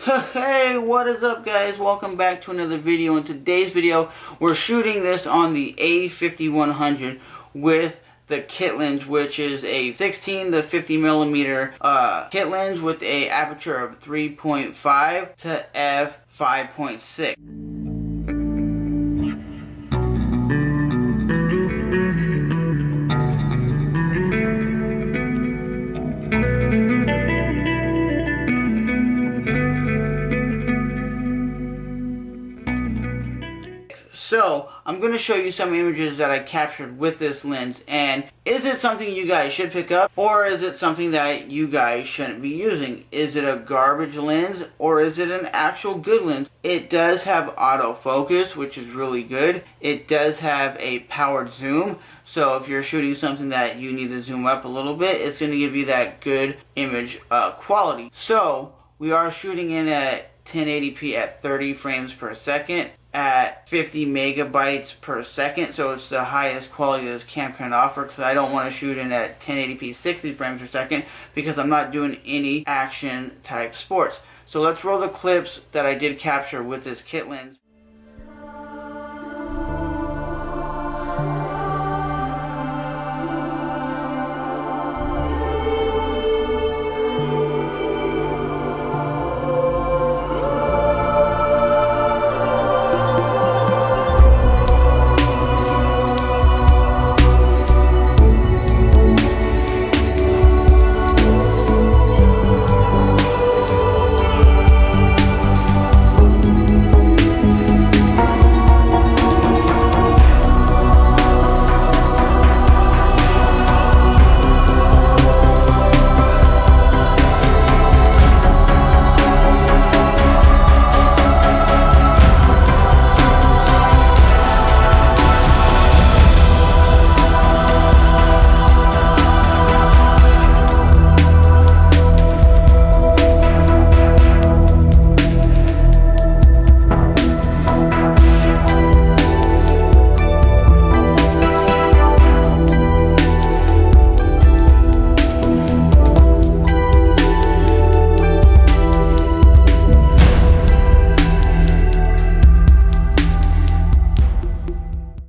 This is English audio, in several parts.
Hey, what is up guys? Welcome back to another video. In today's video, we're shooting this on the A5100 with the kit lens, which is a 16 to 50 millimeter kit lens with a aperture of 3.5 to f5.6. So, I'm going to show you some images that I captured with this lens, and is it something you guys should pick up, or is it something that you guys shouldn't be using? Is it a garbage lens, or is it an actual good lens? It does have autofocus, which is really good. It does have a powered zoom, so if you're shooting something that you need to zoom up a little bit, it's going to give you that good image quality. So, we are shooting in at 1080p at 30 frames per second. At 50 megabytes per second, so it's the highest quality this cam can offer, because I don't want to shoot in at 1080p 60 frames per second because I'm not doing any action type sports. So let's roll the clips that I did capture with this kit lens.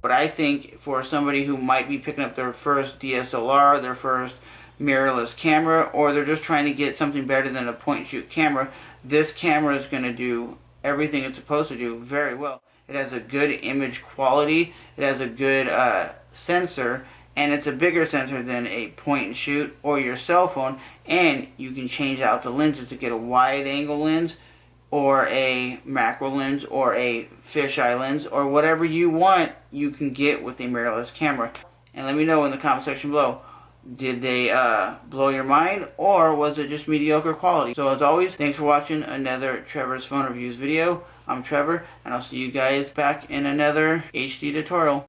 But I think for somebody who might be picking up their first DSLR, their first mirrorless camera, or they're just trying to get something better than a point and shoot camera, this camera is going to do everything it's supposed to do very well. It has a good image quality, it has a good sensor, and it's a bigger sensor than a point and shoot or your cell phone, and you can change out the lenses to get a wide angle lens, or a macro lens, or a fisheye lens, or whatever you want, you can get with a mirrorless camera. And let me know in the comment section below, did they blow your mind, or was it just mediocre quality? So as always, thanks for watching another Trevor's Phone Reviews video. I'm Trevor, and I'll see you guys back in another HD tutorial.